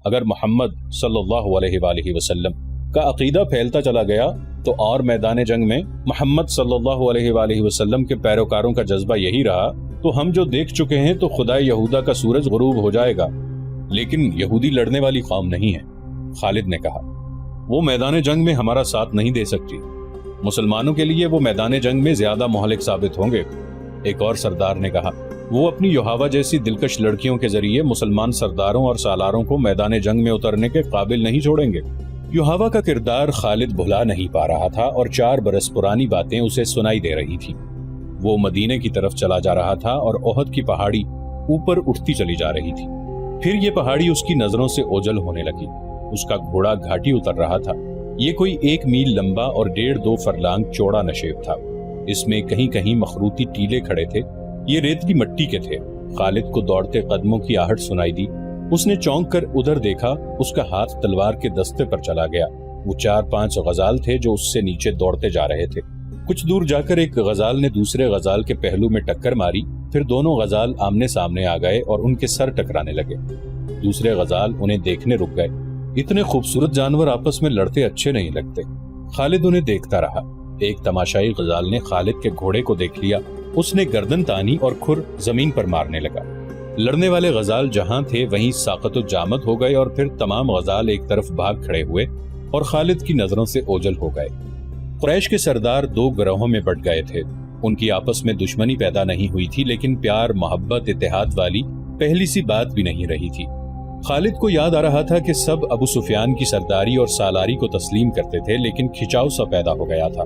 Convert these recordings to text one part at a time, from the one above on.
اگر محمد صلی اللہ علیہ وآلہ وسلم کا عقیدہ پھیلتا چلا گیا تو اور میدان جنگ میں محمد صلی اللہ علیہ وآلہ وسلم کے پیروکاروں کا جذبہ یہی رہا تو ہم جو دیکھ چکے ہیں تو خدائے یہودا کا سورج غروب ہو جائے گا۔ لیکن یہودی لڑنے والی قوم نہیں ہے، خالد نے کہا، وہ میدان جنگ میں ہمارا ساتھ نہیں دے سکتی، مسلمانوں کے لیے وہ میدان جنگ میں زیادہ مہلک ثابت ہوں گے۔ ایک اور سردار نے کہا، وہ اپنی یوہاوا جیسی دلکش لڑکیوں کے ذریعے مسلمان سرداروں اور سالاروں کو میدان جنگ میں اترنے کے قابل نہیں چھوڑیں گے۔ یوہاوا کا کردار خالد بھلا نہیں پا رہا تھا اور 4 برس پرانی باتیں اسے سنائی دے رہی تھی۔ وہ مدینے کی طرف چلا جا رہا تھا اور احد کی پہاڑی اوپر اٹھتی چلی جا رہی تھی۔ پھر یہ پہاڑی اس کی نظروں سے اوجھل ہونے لگی۔ اس کا گھوڑا گھاٹی اتر رہا تھا۔ یہ کوئی 1 میل لمبا اور 1.5-2 فرلانگ چوڑا نشیب تھا۔ اس میں کہیں کہیں مخروطی ٹیلے کھڑے تھے، یہ ریتلی مٹی کے تھے۔ خالد کو دوڑتے قدموں کی آہٹ سنائی دی۔ اس نے چونک کر ادھر دیکھا، اس کا ہاتھ تلوار کے دستے پر چلا گیا۔ وہ 4-5 غزال تھے جو اس سے نیچے دوڑتے جا رہے تھے۔ کچھ دور جا کر ایک غزال نے دوسرے غزال کے پہلو میں ٹکر ماری، پھر دونوں غزال آمنے سامنے آ گئے اور ان کے سر ٹکرانے لگے۔ دوسرے غزال انہیں دیکھنے رک گئے۔ اتنے خوبصورت جانور آپس میں لڑتے اچھے نہیں لگتے۔ خالد انہیں دیکھتا رہا۔ ایک تماشائی غزال نے خالد کے گھوڑے کو دیکھ لیا، اس نے گردن تانی اور کھر زمین پر مارنے لگا۔ لڑنے والے غزال جہاں تھے وہیں ساقط و جامد ہو گئے اور پھر تمام غزال ایک طرف بھاگ کھڑے ہوئے اور خالد کی نظروں سے اوجھل ہو گئے۔ قریش کے سردار 2 گروہوں میں بٹ گئے تھے۔ ان کی آپس میں دشمنی پیدا نہیں ہوئی تھی، لیکن پیار، محبت، اتحاد والی پہلی سی بات بھی نہیں رہی تھی۔ خالد کو یاد آ رہا تھا کہ سب ابو سفیان کی سرداری اور سالاری کو تسلیم کرتے تھے، لیکن کھچاؤ سا پیدا ہو گیا تھا۔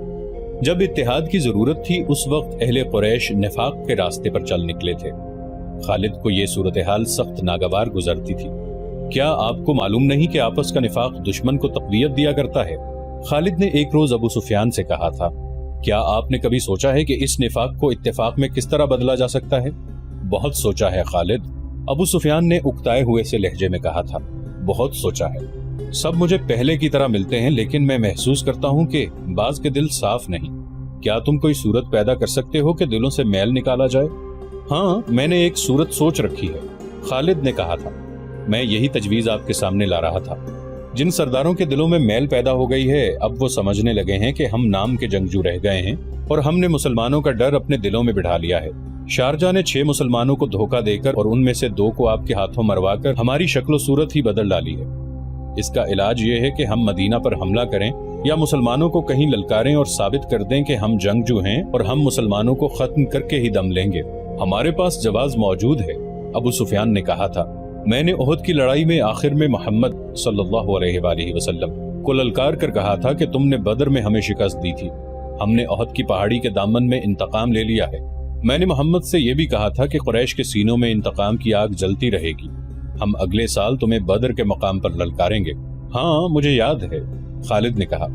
جب اتحاد کی ضرورت تھی اس وقت اہل قریش نفاق کے راستے پر چل نکلے تھے۔ خالد کو یہ صورتحال سخت ناگوار گزرتی تھی۔ کیا آپ کو معلوم نہیں کہ آپس کا نفاق دشمن کو تقویت دیا کرتا ہے؟ خالد نے ایک روز ابو سفیان سے کہا تھا، کیا آپ نے کبھی سوچا ہے کہ اس نفاق کو اتفاق میں کس طرح بدلا جا سکتا ہے؟ بہت سوچا ہے خالد، ابو سفیان نے اکتائے ہوئے سے لہجے میں کہا تھا، بہت سوچا ہے۔ سب مجھے پہلے کی طرح ملتے ہیں، لیکن میں محسوس کرتا ہوں کہ بعض کے دل صاف نہیں۔ کیا تم کوئی صورت پیدا کر سکتے ہو کہ دلوں سے میل نکالا جائے؟ ہاں، میں نے ایک صورت سوچ رکھی ہے، خالد نے کہا تھا۔ میں یہی تجویز آپ کے سامنے لا رہا تھا۔ جن سرداروں کے دلوں میں میل پیدا ہو گئی ہے، اب وہ سمجھنے لگے ہیں کہ ہم نام کے جنگجو رہ گئے ہیں اور ہم نے مسلمانوں کا ڈر اپنے دلوں میں بٹھا لیا ہے۔ شارجہ نے 6 مسلمانوں کو دھوکہ دے کر اور ان میں سے 2 کو آپ کے ہاتھوں مروا کر ہماری شکل و صورت ہی بدل ڈالی ہے۔ اس کا علاج یہ ہے کہ ہم مدینہ پر حملہ کریں یا مسلمانوں کو کہیں للکاریں اور ثابت کر دیں کہ ہم جنگجو ہیں اور ہم مسلمانوں کو ختم کر کے ہی دم لیں گے۔ ہمارے پاس جواز موجود ہے، ابو سفیان نے کہا تھا۔ میں نے احد کی لڑائی میں آخر میں محمد صلی اللہ علیہ وآلہ وسلم کو للکار کر کہا تھا کہ تم نے بدر میں ہمیں شکست دی تھی، ہم نے احد کی پہاڑی کے دامن میں انتقام لے لیا ہے۔ میں نے محمد سے یہ بھی کہا تھا کہ قریش کے سینوں میں انتقام کی آگ جلتی رہے گی، ہم اگلے سال تمہیں بدر کے مقام پر للکاریں گے۔ ہاں مجھے یاد ہے، خالد نے کہا۔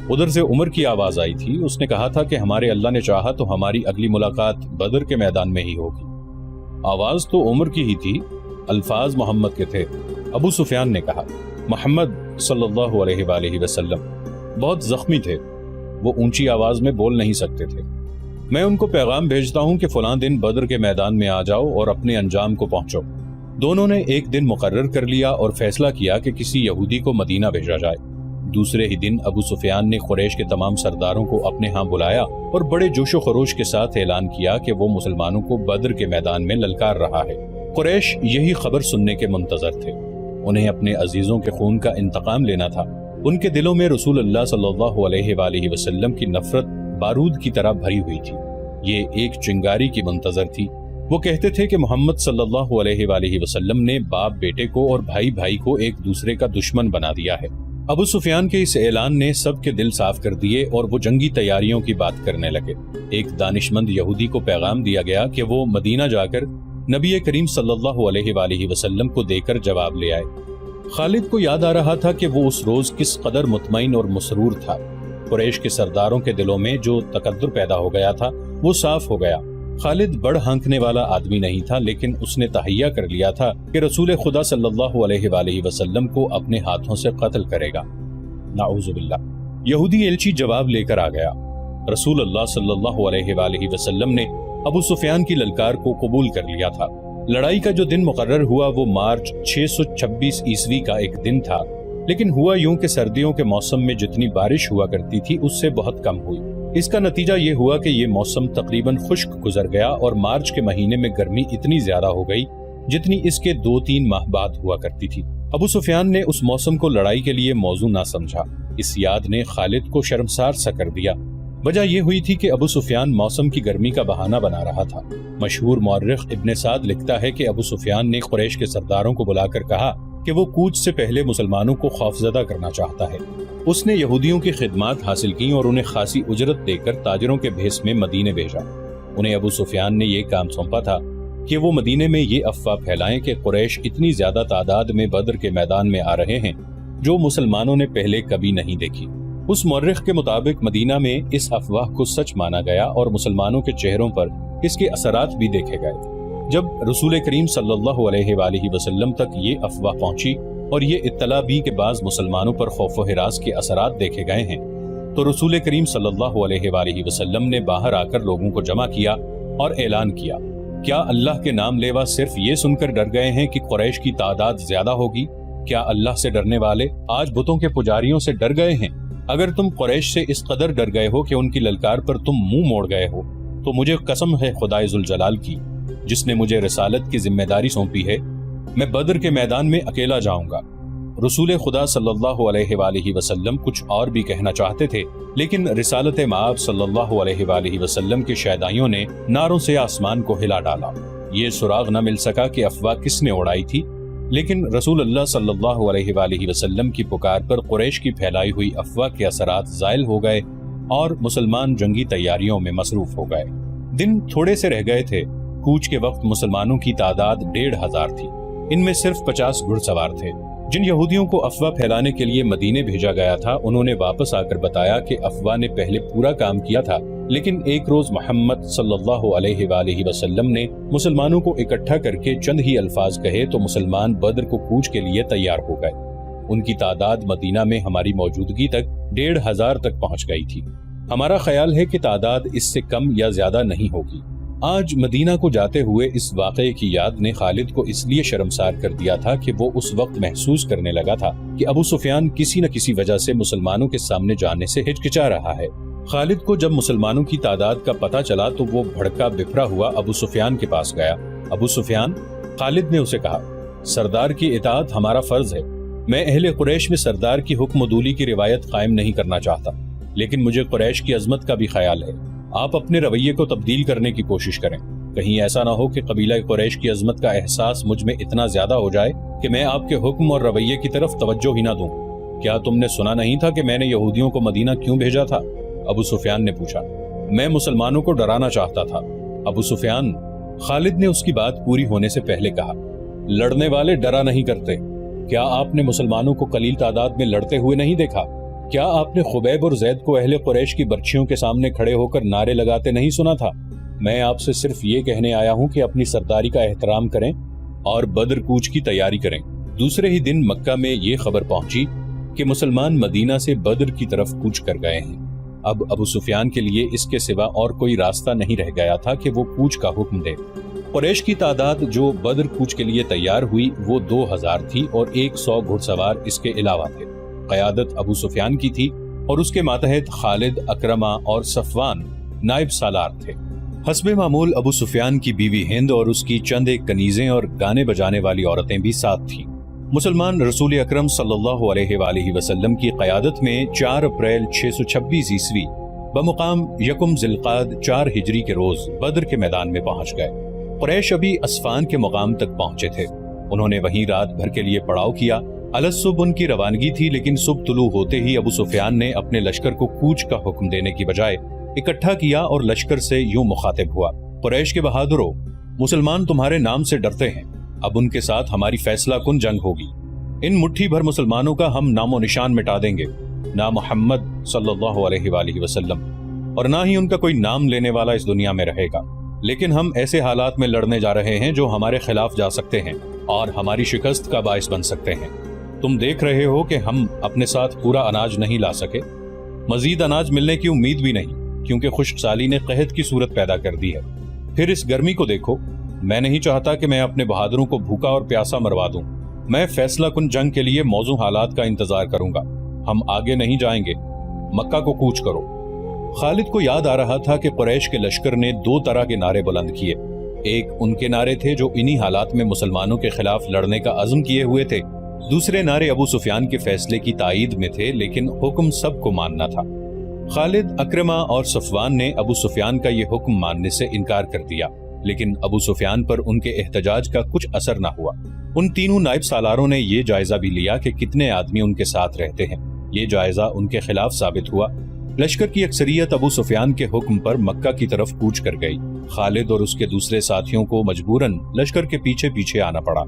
ادھر سے عمر کی آواز آئی تھی، اس نے کہا تھا کہ ہمارے اللہ نے چاہا تو ہماری اگلی ملاقات بدر کے میدان میں ہی ہوگی۔ آواز تو عمر کی ہی تھی، الفاظ محمد کے تھے۔ ابو سفیان نے کہا، محمد صلی اللہ علیہ وآلہ وسلم بہت زخمی تھے، وہ اونچی آواز میں بول نہیں سکتے تھے۔ میں ان کو پیغام بھیجتا ہوں کہ فلاں دن بدر کے میدان میں آ جاؤ اور اپنے انجام کو پہنچو۔ دونوں نے ایک دن مقرر کر لیا اور فیصلہ کیا کہ کسی یہودی کو مدینہ بھیجا جائے۔ دوسرے ہی دن ابو سفیان نے قریش کے تمام سرداروں کو اپنے ہاں بلایا اور بڑے جوش و خروش کے ساتھ اعلان کیا کہ وہ مسلمانوں کو بدر کے میدان میں للکار رہا ہے۔ قریش یہی خبر سننے کے منتظر تھے، انہیں اپنے عزیزوں کے خون کا انتقام لینا تھا۔ ان کے دلوں میں رسول اللہ صلی اللہ علیہ وآلہ وسلم کی نفرت بارود کی طرح بھری ہوئی تھی، یہ ایک چنگاری کی منتظر تھی۔ وہ کہتے تھے کہ محمد صلی اللہ علیہ وآلہ وسلم نے باپ بیٹے کو اور بھائی بھائی کو ایک دوسرے کا دشمن بنا دیا ہے۔ ابو سفیان کے اس اعلان نے سب کے دل صاف کر دیے اور وہ جنگی تیاریوں کی بات کرنے لگے۔ ایک دانشمند یہودی کو پیغام دیا گیا کہ وہ مدینہ جا کر نبی کریم صلی اللہ علیہ وآلہ وسلم کو دے کر جواب لے آئے۔ خالد کو یاد آ رہا تھا کہ وہ اس روز کس قدر مطمئن اور مسرور تھا۔ قریش کے سرداروں کے دلوں میں جو تقدر پیدا ہو گیا تھا وہ صاف ہو گیا۔ خالد بڑھ ہانکنے والا آدمی نہیں تھا، لیکن اس نے تہیہ کر لیا تھا کہ رسول خدا صلی اللہ علیہ وآلہ وسلم کو اپنے ہاتھوں سے قتل کرے گا۔ نعوذ باللہ۔ یہودی ایلچی جواب لے کر آ گیا۔ رسول اللہ صلی اللہ علیہ وآلہ وسلم نے ابو سفیان کی للکار کو قبول کر لیا تھا۔ لڑائی کا جو دن مقرر ہوا وہ مارچ 626 عیسوی کا ایک دن تھا، لیکن ہوا یوں کہ سردیوں کے موسم میں جتنی بارش ہوا کرتی تھی اس سے بہت کم ہوئی۔ اس کا نتیجہ یہ ہوا کہ یہ موسم تقریباً خشک گزر گیا اور مارچ کے مہینے میں گرمی اتنی زیادہ ہو گئی جتنی اس کے 2-3 ماہ بعد ہوا کرتی تھی۔ ابو سفیان نے اس موسم کو لڑائی کے لیے موزوں نہ سمجھا۔ اس یاد نے خالد کو شرمسار سا کر دیا۔ وجہ یہ ہوئی تھی کہ ابو سفیان موسم کی گرمی کا بہانہ بنا رہا تھا۔ مشہور مورخ ابن سعد لکھتا ہے کہ ابو سفیان نے قریش کے سرداروں کو بلا کر کہا کہ وہ کوچ سے پہلے مسلمانوں کو خوفزدہ کرنا چاہتا ہے۔ اس نے یہودیوں کی خدمات حاصل کی اور انہیں خاصی اجرت دے کر تاجروں کے بھیس میں مدینے بھیجا۔ انہیں ابو سفیان نے یہ کام سونپا تھا کہ وہ مدینے میں یہ افواہ پھیلائیں کہ قریش اتنی زیادہ تعداد میں بدر کے میدان میں آ رہے ہیں جو مسلمانوں نے پہلے کبھی نہیں دیکھی۔ اس مورخ کے مطابق مدینہ میں اس افواہ کو سچ مانا گیا اور مسلمانوں کے چہروں پر اس کے اثرات بھی دیکھے گئے۔ جب رسول کریم صلی اللہ علیہ وآلہ وسلم تک یہ افواہ پہنچی اور یہ اطلاع بھی کہ بعض مسلمانوں پر خوف و ہراس کے اثرات دیکھے گئے ہیں، تو رسول کریم صلی اللہ علیہ وآلہ وسلم نے باہر آ کر لوگوں کو جمع کیا اور اعلان کیا، کیا اللہ کے نام لیوا صرف یہ سن کر ڈر گئے ہیں کہ قریش کی تعداد زیادہ ہوگی؟ کیا اللہ سے ڈرنے والے آج بتوں کے پجاریوں سے ڈر گئے ہیں؟ اگر تم قریش سے اس قدر ڈر گئے ہو کہ ان کی للکار پر تم منہ موڑ گئے ہو تو مجھے قسم ہے خدائے ذوالجلال کی جس نے مجھے رسالت کی ذمہ داری سونپی ہے، میں بدر کے میدان میں اکیلا جاؤں گا۔ رسول خدا صلی اللہ علیہ وآلہ وسلم کچھ اور بھی کہنا چاہتے تھے، لیکن رسالت مآب صلی اللہ علیہ وآلہ وسلم کے شیدائیوں نے نعروں سے آسمان کو ہلا ڈالا۔ یہ سراغ نہ مل سکا کہ افواہ کس نے اڑائی تھی، لیکن رسول اللہ صلی اللہ علیہ وآلہ وسلم کی پکار پر قریش کی پھیلائی ہوئی افواہ کے اثرات زائل ہو گئے اور مسلمان جنگی تیاریوں میں مصروف ہو گئے۔ دن تھوڑے سے رہ گئے تھے۔ کوچ کے وقت مسلمانوں کی تعداد 1500 تھی۔ ان میں صرف 50 گھڑ سوار تھے۔ جن یہودیوں کو افواہ پھیلانے کے لیے مدینے بھیجا گیا تھا انہوں نے واپس آ کر بتایا کہ افواہ نے پہلے پورا کام کیا تھا، لیکن ایک روز محمد صلی اللہ علیہ وآلہ وسلم نے مسلمانوں کو اکٹھا کر کے چند ہی الفاظ کہے تو مسلمان بدر کو کوچ کے لیے تیار ہو گئے۔ ان کی تعداد مدینہ میں ہماری موجودگی تک 1500 تک پہنچ گئی تھی۔ ہمارا خیال ہے کہ تعداد اس سے کم یا زیادہ نہیں ہوگی۔ آج مدینہ کو جاتے ہوئے اس واقعے کی یاد نے خالد کو اس لیے شرمسار کر دیا تھا کہ وہ اس وقت محسوس کرنے لگا تھا کہ ابو سفیان کسی نہ کسی وجہ سے مسلمانوں کے سامنے جانے سے ہچکچا رہا ہے۔ خالد کو جب مسلمانوں کی تعداد کا پتہ چلا تو وہ بھڑکا بفرا ہوا ابو سفیان کے پاس گیا۔ ابو سفیان، خالد نے اسے کہا، سردار کی اطاعت ہمارا فرض ہے۔ میں اہل قریش میں سردار کی حکم و دولی کی روایت قائم نہیں کرنا چاہتا، لیکن مجھے قریش کی عظمت کا بھی خیال ہے۔ آپ اپنے رویے کو تبدیل کرنے کی کوشش کریں، کہیں ایسا نہ ہو کہ قبیلہ قریش کی عظمت کا احساس مجھ میں اتنا زیادہ ہو جائے کہ میں آپ کے حکم اور رویے کی طرف توجہ ہی نہ دوں۔ کیا تم نے سنا نہیں تھا کہ میں نے یہودیوں کو مدینہ کیوں بھیجا تھا؟ ابو سفیان نے پوچھا۔ میں مسلمانوں کو ڈرانا چاہتا تھا۔ ابو سفیان، خالد نے اس کی بات پوری ہونے سے پہلے کہا، لڑنے والے ڈرا نہیں کرتے۔ کیا آپ نے مسلمانوں کو قلیل تعداد میں لڑتے ہوئے نہیں دیکھا؟ کیا آپ نے خبیب اور زید کو اہل قریش کی برچھیوں کے سامنے کھڑے ہو کر نعرے لگاتے نہیں سنا تھا؟ میں آپ سے صرف یہ کہنے آیا ہوں کہ اپنی سرداری کا احترام کریں اور بدر کوچ کی تیاری کریں۔ دوسرے ہی دن مکہ میں یہ خبر پہنچی کہ مسلمان مدینہ سے بدر کی طرف کوچ کر گئے ہیں۔ اب ابو سفیان کے لیے اس کے سوا اور کوئی راستہ نہیں رہ گیا تھا کہ وہ کوچ کا حکم دے۔ قریش کی تعداد جو بدر کوچ کے لیے تیار ہوئی وہ 2000 تھی اور 100 گھڑ سوار اس کے علاوہ تھے۔ قیادت ابو سفیان کی تھی اور اس کے ماتحت خالد، اکرمہ اور صفوان نائب سالار تھے۔ حسب معمول ابو سفیان کی بیوی ہند اور اس کی چند ایک کنیزیں اور گانے بجانے والی عورتیں بھی ساتھ تھیں۔ مسلمان رسول اکرم صلی اللہ علیہ وآلہ وسلم کی قیادت میں 4 اپریل 626 عیسوی بمقام یکم ذی القعدہ 4 ہجری کے روز بدر کے میدان میں پہنچ گئے۔ قریش ابھی اسفان کے مقام تک پہنچے تھے۔ انہوں نے وہیں رات بھر کے لیے پڑاؤ کیا۔ الصبح ان کی روانگی تھی، لیکن صبح طلوع ہوتے ہی ابو سفیان نے اپنے لشکر کو کوچ کا حکم دینے کی بجائے اکٹھا کیا اور لشکر سے یوں مخاطب ہوا، قریش کے بہادروں، مسلمان تمہارے نام سے ڈرتے ہیں، اب ان کے ساتھ ہماری فیصلہ کن جنگ ہوگی۔ ان مٹھی بھر مسلمانوں کا ہم نام و نشان مٹا دیں گے، نہ محمد صلی اللہ علیہ وآلہ وسلم اور نہ ہی ان کا کوئی نام لینے والا اس دنیا میں رہے گا، لیکن ہم ایسے حالات میں لڑنے جا رہے ہیں جو ہمارے خلاف جا سکتے ہیں اور ہماری شکست کا باعث بن سکتے ہیں۔ تم دیکھ رہے ہو کہ ہم اپنے ساتھ پورا اناج نہیں لا سکے، مزید اناج ملنے کی امید بھی نہیں، کیونکہ خشک سالی نے قحط کی صورت پیدا کر دی ہے۔ پھر اس گرمی کو دیکھو، میں نہیں چاہتا کہ میں اپنے بہادروں کو بھوکا اور پیاسا مروا دوں۔ میں فیصلہ کن جنگ کے لیے موزوں حالات کا انتظار کروں گا۔ ہم آگے نہیں جائیں گے، مکہ کو کوچ کرو۔ خالد کو یاد آ رہا تھا کہ قریش کے لشکر نے دو طرح کے نعرے بلند کیے۔ ایک ان کے نعرے تھے جو انہی حالات میں مسلمانوں کے خلاف لڑنے کا عزم کیے ہوئے تھے، دوسرے نعرے ابو سفیان کے فیصلے کی تائید میں تھے، لیکن حکم سب کو ماننا تھا۔ خالد، اکرمہ اور صفوان نے ابو سفیان کا یہ حکم ماننے سے انکار کر دیا، لیکن ابو سفیان پر ان کے احتجاج کا کچھ اثر نہ ہوا۔ ان تینوں نائب سالاروں نے یہ جائزہ بھی لیا کہ کتنے آدمی ان کے ساتھ رہتے ہیں۔ یہ جائزہ ان کے خلاف ثابت ہوا۔ لشکر کی اکثریت ابو سفیان کے حکم پر مکہ کی طرف کوچ کر گئی۔ خالد اور اس کے دوسرے ساتھیوں کو مجبوراً لشکر کے پیچھے پیچھے آنا پڑا۔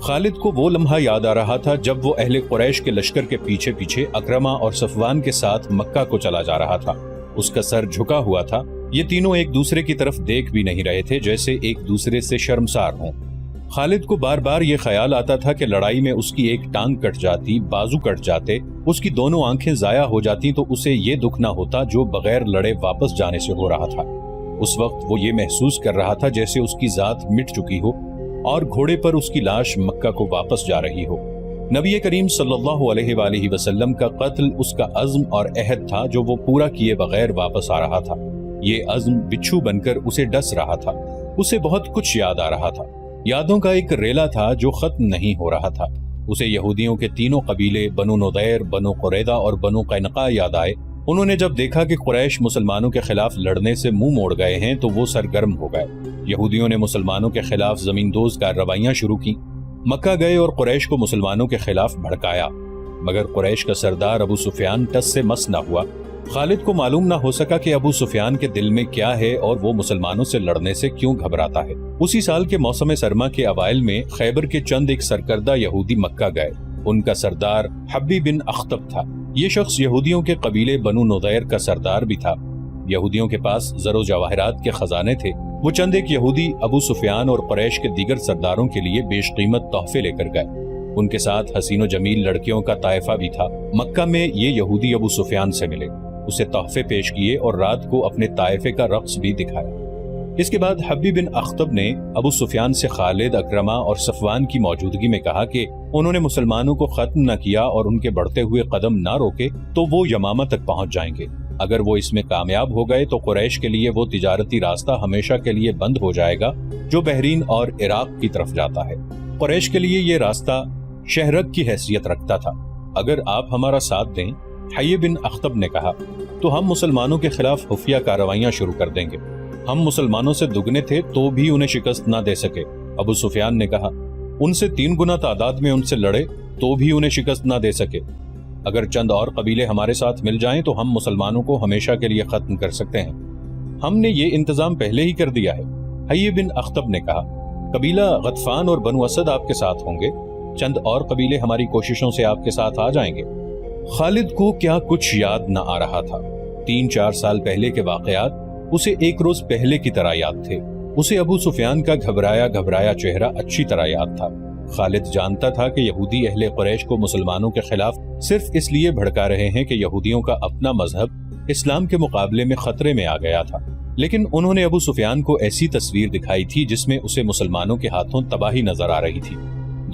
خالد کو وہ لمحہ یاد آ رہا تھا جب وہ اہل قریش کے لشکر کے پیچھے پیچھے اکرمہ اور صفوان کے ساتھ مکہ کو چلا جا رہا تھا۔ اس کا سر جھکا ہوا تھا۔ یہ تینوں ایک دوسرے کی طرف دیکھ بھی نہیں رہے تھے، جیسے ایک دوسرے سے شرمسار ہوں۔ خالد کو بار بار یہ خیال آتا تھا کہ لڑائی میں اس کی ایک ٹانگ کٹ جاتی، بازو کٹ جاتے، اس کی دونوں آنکھیں ضائع ہو جاتی تو اسے یہ دکھ نہ ہوتا جو بغیر لڑے واپس جانے سے ہو رہا تھا۔ اس وقت وہ یہ محسوس کر رہا تھا جیسے اس کی ذات مٹ چکی ہو اور گھوڑے پر اس کی لاش مکہ کو واپس جا رہی ہو۔ نبی کریم صلی اللہ علیہ وآلہ وسلم کا قتل اس کا عزم اور عہد تھا جو وہ پورا کیے بغیر واپس آ رہا تھا۔ یہ عزم بچھو بن کر اسے ڈس رہا تھا۔ اسے بہت کچھ یاد آ رہا تھا، یادوں کا ایک ریلا تھا جو ختم نہیں ہو رہا تھا۔ اسے یہودیوں کے تینوں قبیلے بنو نضیر، بنو قریظہ اور بنو قینقاع یاد آئے۔ انہوں نے جب دیکھا کہ قریش مسلمانوں کے خلاف لڑنے سے منہ موڑ گئے ہیں تو وہ سرگرم ہو گئے۔ یہودیوں نے مسلمانوں کے خلاف زمین دوز کارروائیاں شروع کی۔ مکہ گئے اور قریش کو مسلمانوں کے خلاف بھڑکایا، مگر قریش کا سردار ابو سفیان ٹس سے مس نہ ہوا۔ خالد کو معلوم نہ ہو سکا کہ ابو سفیان کے دل میں کیا ہے اور وہ مسلمانوں سے لڑنے سے کیوں گھبراتا ہے۔ اسی سال کے موسم سرما کے اوائل میں خیبر کے چند ایک سرکردہ یہودی مکہ گئے۔ ان کا سردار حبی بن اخطب تھا۔ یہ شخص یہودیوں کے قبیلے بنو نضیر کا سردار بھی تھا۔ یہودیوں کے پاس زر و جواہرات کے خزانے تھے۔ وہ چند ایک یہودی ابو سفیان اور قریش کے دیگر سرداروں کے لیے بیش قیمت تحفے لے کر گئے۔ ان کے ساتھ حسین و جمیل لڑکیوں کا طائفہ بھی تھا۔ مکہ میں یہ یہودی ابو سفیان سے ملے، اسے تحفے پیش کیے اور رات کو اپنے طائفے کا رقص بھی دکھایا۔ اس کے بعد حبی بن اخطب نے ابو سفیان سے خالد، اکرمہ اور صفوان کی موجودگی میں کہا کہ انہوں نے مسلمانوں کو ختم نہ کیا اور ان کے بڑھتے ہوئے قدم نہ روکے تو وہ یمامہ تک پہنچ جائیں گے۔ اگر وہ اس میں کامیاب ہو گئے تو قریش کے لیے وہ تجارتی راستہ ہمیشہ کے لیے بند ہو جائے گا جو بحرین اور عراق کی طرف جاتا ہے۔ قریش کے لیے یہ راستہ شہرک کی حیثیت رکھتا تھا۔ اگر آپ ہمارا ساتھ دیں، حبی بن اخطب نے کہا، تو ہم مسلمانوں کے خلاف خفیہ کارروائیاں شروع کر دیں گے۔ ہم مسلمانوں سے دگنے تھے تو بھی انہیں شکست نہ دے سکے۔ ابو سفیان نے کہا، ان سے 3 گنا تعداد میں ان سے لڑے تو بھی انہیں شکست نہ دے سکے۔ اگر چند اور قبیلے ہمارے ساتھ مل جائیں تو ہم مسلمانوں کو ہمیشہ کے لیے ختم کر سکتے ہیں۔ ہم نے یہ انتظام پہلے ہی کر دیا ہے۔ حبی بن اخطب نے کہا، قبیلہ غطفان اور بنو اسد آپ کے ساتھ ہوں گے، چند اور قبیلے ہماری کوششوں سے آپ کے ساتھ آ جائیں گے۔ خالد کو کیا کچھ یاد نہ آ رہا تھا۔ 3-4 سال پہلے کے واقعات اسے ایک روز پہلے کی طرح یاد تھے۔ اسے ابو سفیان کا گھبرایا چہرہ اچھی طرح یاد تھا۔ خالد جانتا تھا کہ یہودی اہل قریش کو مسلمانوں کے خلاف صرف اس لیے بھڑکا رہے ہیں کہ یہودیوں کا اپنا مذہب اسلام کے مقابلے میں خطرے میں آ گیا تھا، لیکن انہوں نے ابو سفیان کو ایسی تصویر دکھائی تھی جس میں اسے مسلمانوں کے ہاتھوں تباہی نظر آ رہی تھی۔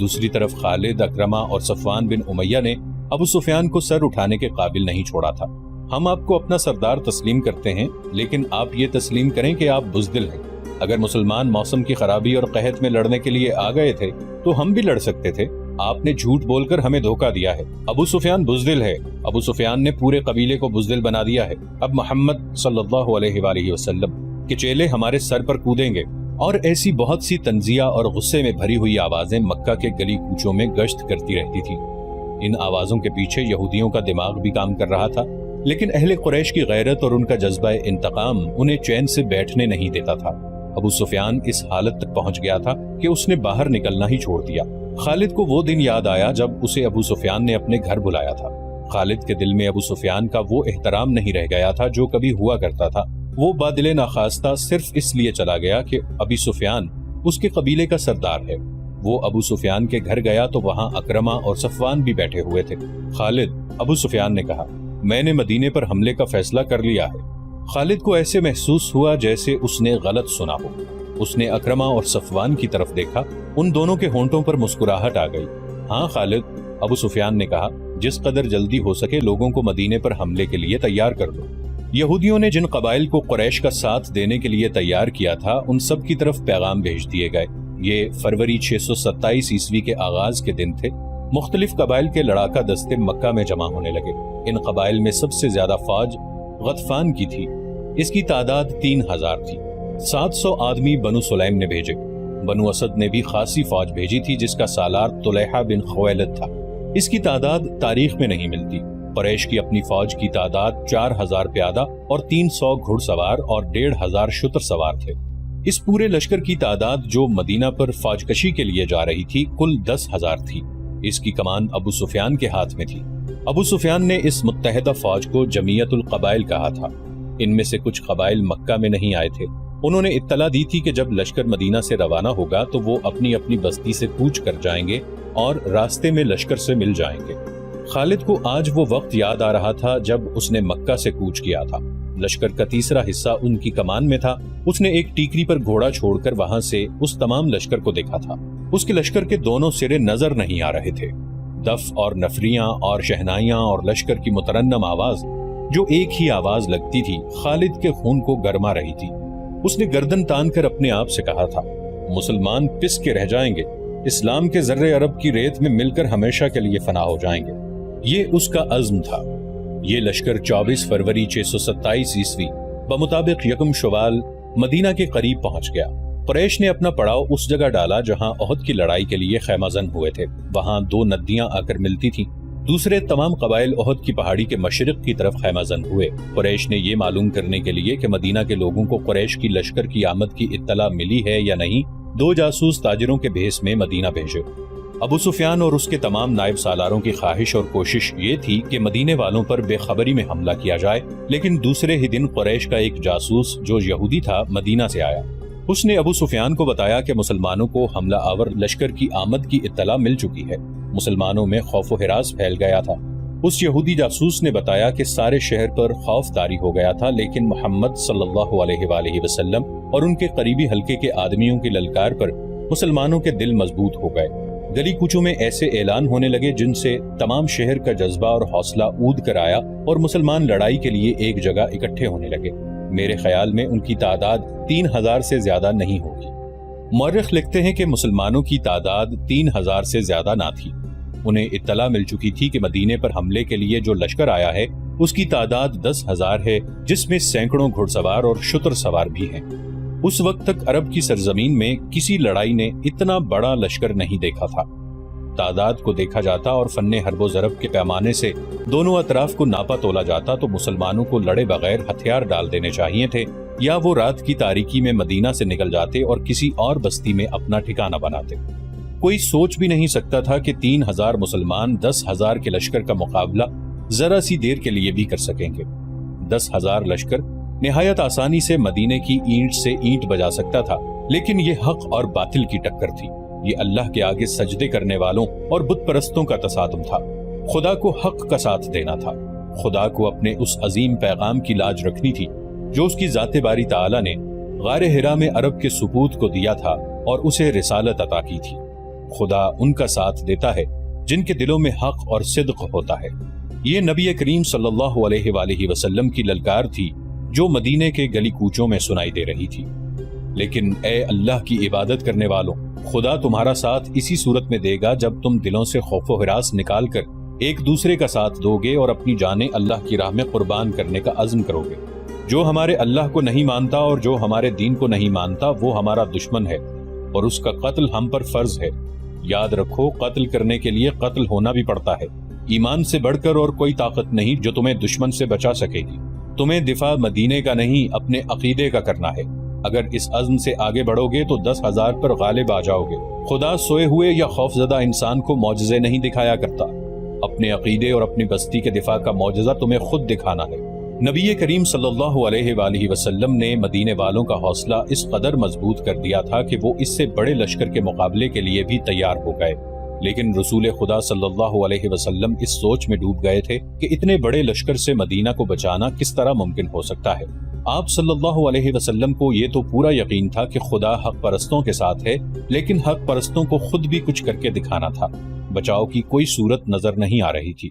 دوسری طرف خالد، اکرمہ اور صفوان بن امیہ نے ابو سفیان کو سر اٹھانے کے قابل نہیں چھوڑا تھا۔ ہم آپ کو اپنا سردار تسلیم کرتے ہیں، لیکن آپ یہ تسلیم کریں کہ آپ بزدل ہیں۔ اگر مسلمان موسم کی خرابی اور قحط میں لڑنے کے لیے آ گئے تھے تو ہم بھی لڑ سکتے تھے۔ آپ نے جھوٹ بول کر ہمیں دھوکہ دیا ہے۔ ابو سفیان بزدل ہے۔ ابو سفیان نے پورے قبیلے کو بزدل بنا دیا ہے۔ اب محمد صلی اللہ علیہ وآلہ وسلم کے چیلے ہمارے سر پر کودیں گے۔ اور ایسی بہت سی تنزیہ اور غصے میں بھری ہوئی آوازیں مکہ کے گلی کوچوں میں گشت کرتی رہتی تھی۔ ان آوازوں کے پیچھے یہودیوں کا دماغ بھی کام کر رہا تھا، لیکن اہل قریش کی غیرت اور ان کا جذبہ انتقام انہیں چین سے بیٹھنے نہیں دیتا تھا۔ ابو سفیان اس حالت تک پہنچ گیا تھا کہ اس نے باہر نکلنا ہی چھوڑ دیا۔ خالد کو وہ دن یاد آیا جب اسے ابو سفیان نے اپنے گھر بلایا تھا۔ خالد کے دل میں ابو سفیان کا وہ احترام نہیں رہ گیا تھا جو کبھی ہوا کرتا تھا۔ وہ بادل ناخواستہ صرف اس لیے چلا گیا کہ ابو سفیان اس کے قبیلے کا سردار ہے۔ وہ ابو سفیان کے گھر گیا تو وہاں اکرمہ اور صفوان بھی بیٹھے ہوئے تھے۔ خالد، ابو سفیان نے کہا، میں نے مدینے پر حملے کا فیصلہ کر لیا ہے۔ خالد کو ایسے محسوس ہوا جیسے اس نے غلط سنا ہو۔ اس نے اکرمہ اور صفوان کی طرف دیکھا، ان دونوں کے ہونٹوں پر مسکراہٹ آ گئی۔ ہاں خالد، ابو سفیان نے کہا، جس قدر جلدی ہو سکے لوگوں کو مدینے پر حملے کے لیے تیار کر دو۔ یہودیوں نے جن قبائل کو قریش کا ساتھ دینے کے لیے تیار کیا تھا ان سب کی طرف پیغام بھیج دیے گئے۔ یہ فروری 627 عیسوی کے آغاز کے دن تھے۔ مختلف قبائل کے لڑاکا دستے مکہ میں جمع ہونے لگے۔ ان قبائل میں سب سے زیادہ فوج غطفان کی تھی، اس کی تعداد 3000 تھی۔ 700 آدمی بنو سلیم نے بھیجے۔ بنو اسد نے بھی خاصی فوج بھیجی تھی جس کا سالار طلیحہ بن خویلد تھا، اس کی تعداد تاریخ میں نہیں ملتی۔ قریش کی اپنی فوج کی تعداد 4000 پیادہ اور 300 گھڑ سوار اور 1500 شتر سوار تھے۔ اس پورے لشکر کی تعداد جو مدینہ پر فوج کشی کے لیے جا رہی تھی کل 10,000 تھی۔ اس کی کمان ابو سفیان کے ہاتھ میں تھی۔ ابو سفیان نے اس متحدہ فوج کو جمعیت القبائل کہا تھا۔ ان میں سے کچھ قبائل مکہ میں نہیں آئے تھے۔ انہوں نے اطلاع دی تھی کہ جب لشکر مدینہ سے روانہ ہوگا تو وہ اپنی اپنی بستی سے کوچ کر جائیں گے اور راستے میں لشکر سے مل جائیں گے۔ خالد کو آج وہ وقت یاد آ رہا تھا جب اس نے مکہ سے کوچ کیا تھا۔ لشکر کا تیسرا حصہ ان کی کمان میں تھا۔ اس نے ایک ٹیکری پر گھوڑا چھوڑ کر وہاں سے اس تمام لشکر کو دیکھا تھا۔ اس کے لشکر کے دونوں سرے نظر نہیں آ رہے تھے۔ دف اور نفریاں اور شہنائیاں اور لشکر کی مترنم آواز جو ایک ہی آواز لگتی تھی خالد کے خون کو گرما رہی تھی۔ اس نے گردن تان کر اپنے آپ سے کہا تھا، مسلمان پس کے رہ جائیں گے، اسلام کے ذرے عرب کی ریت میں مل کر ہمیشہ کے لیے فنا ہو جائیں گے۔ یہ اس کا عزم تھا۔ یہ لشکر 24 فروری 627 عیسوی بمطابق 1 شوال مدینہ کے قریب پہنچ گیا۔ قریش نے اپنا پڑاؤ اس جگہ ڈالا جہاں احد کی لڑائی کے لیے خیمہ زن ہوئے تھے۔ وہاں 2 ندیاں آ کر ملتی تھیں۔ دوسرے تمام قبائل احد کی پہاڑی کے مشرق کی طرف خیمہ زن ہوئے۔ قریش نے یہ معلوم کرنے کے لیے کہ مدینہ کے لوگوں کو قریش کی لشکر کی آمد کی اطلاع ملی ہے یا نہیں 2 جاسوس تاجروں کے بھیس میں مدینہ بھیجے۔ ابو سفیان اور اس کے تمام نائب سالاروں کی خواہش اور کوشش یہ تھی کہ مدینے والوں پر بے خبری میں حملہ کیا جائے، لیکن دوسرے ہی دن قریش کا ایک جاسوس جو یہودی تھا مدینہ سے آیا۔ اس نے ابو سفیان کو بتایا کہ مسلمانوں کو حملہ آور لشکر کی آمد کی اطلاع مل چکی ہے۔ مسلمانوں میں خوف و ہراس پھیل گیا تھا۔ اس یہودی جاسوس نے بتایا کہ سارے شہر پر خوف طاری ہو گیا تھا، لیکن محمد صلی اللہ علیہ وآلہ وسلم اور ان کے قریبی حلقے کے آدمیوں کی للکار پر مسلمانوں کے دل مضبوط ہو گئے۔ گلی کوچوں میں ایسے اعلان ہونے لگے جن سے تمام شہر کا جذبہ اور حوصلہ اود کر آیا اور مسلمان لڑائی کے لیے ایک جگہ اکٹھے ہونے لگے۔ میرے خیال میں ان کی تعداد 3000 سے زیادہ نہیں ہوگی۔ مورخ لکھتے ہیں کہ مسلمانوں کی تعداد 3000 سے زیادہ نہ تھی۔ انہیں اطلاع مل چکی تھی کہ مدینے پر حملے کے لیے جو لشکر آیا ہے اس کی تعداد 10,000 ہے، جس میں سینکڑوں گھڑ سوار اور شتر سوار بھی ہیں۔ اس وقت تک عرب کی سرزمین میں کسی لڑائی نے اتنا بڑا لشکر نہیں دیکھا تھا۔ تعداد کو دیکھا جاتا اور فن حرب و ضرب کے پیمانے سے دونوں اطراف کو ناپا تولا جاتا تو مسلمانوں کو لڑے بغیر ہتھیار ڈال دینے چاہیے تھے، یا وہ رات کی تاریکی میں مدینہ سے نکل جاتے اور کسی اور بستی میں اپنا ٹھکانہ بناتے۔ کوئی سوچ بھی نہیں سکتا تھا کہ 3000 مسلمان 10,000 کے لشکر کا مقابلہ ذرا سی دیر کے لیے بھی کر سکیں گے۔ 10,000 لشکر نہایت آسانی سے مدینے کی اینٹ سے اینٹ بجا سکتا تھا، لیکن یہ حق اور باطل کی ٹکر تھی۔ یہ اللہ کے آگے سجدے کرنے والوں اور بت پرستوں کا تصادم تھا۔ خدا کو حق کا ساتھ دینا تھا۔ خدا کو اپنے اس عظیم پیغام کی لاج رکھنی تھی جو اس کی ذات باری تعالی نے غار حرا میں عرب کے سپوت کو دیا تھا اور اسے رسالت عطا کی تھی۔ خدا ان کا ساتھ دیتا ہے جن کے دلوں میں حق اور صدق ہوتا ہے۔ یہ نبی کریم صلی اللہ علیہ وآلہ وسلم کی للکار تھی جو مدینے کے گلی کوچوں میں سنائی دے رہی تھی۔ لیکن اے اللہ کی عبادت کرنے والوں، خدا تمہارا ساتھ اسی صورت میں دے گا جب تم دلوں سے خوف و ہراس نکال کر ایک دوسرے کا ساتھ دو گے اور اپنی جانیں اللہ کی راہ میں قربان کرنے کا عزم کرو گے۔ جو ہمارے اللہ کو نہیں مانتا اور جو ہمارے دین کو نہیں مانتا وہ ہمارا دشمن ہے اور اس کا قتل ہم پر فرض ہے۔ یاد رکھو، قتل کرنے کے لیے قتل ہونا بھی پڑتا ہے۔ ایمان سے بڑھ کر اور کوئی طاقت نہیں جو تمہیں دشمن سے بچا سکے گی۔ تمہیں دفاع مدینے کا نہیں اپنے عقیدے کا کرنا ہے۔ اگر اس عزم سے آگے بڑھو گے تو 10,000 پر غالب آ جاؤ گے۔ خدا سوئے ہوئے یا خوفزدہ انسان کو معجزے نہیں دکھایا کرتا۔ اپنے عقیدے اور اپنی بستی کے دفاع کا معجزہ تمہیں خود دکھانا ہے۔ نبی کریم صلی اللہ علیہ وآلہ وسلم نے مدینے والوں کا حوصلہ اس قدر مضبوط کر دیا تھا کہ وہ اس سے بڑے لشکر کے مقابلے کے لیے بھی تیار ہو گئے، لیکن رسول خدا صلی اللہ علیہ وسلم اس سوچ میں ڈوب گئے تھے کہ اتنے بڑے لشکر سے مدینہ کو بچانا کس طرح ممکن ہو سکتا ہے۔ آپ صلی اللہ علیہ وسلم کو یہ تو پورا یقین تھا کہ خدا حق پرستوں کے ساتھ ہے، لیکن حق پرستوں کو خود بھی کچھ کر کے دکھانا تھا۔ بچاؤ کی کوئی صورت نظر نہیں آ رہی تھی۔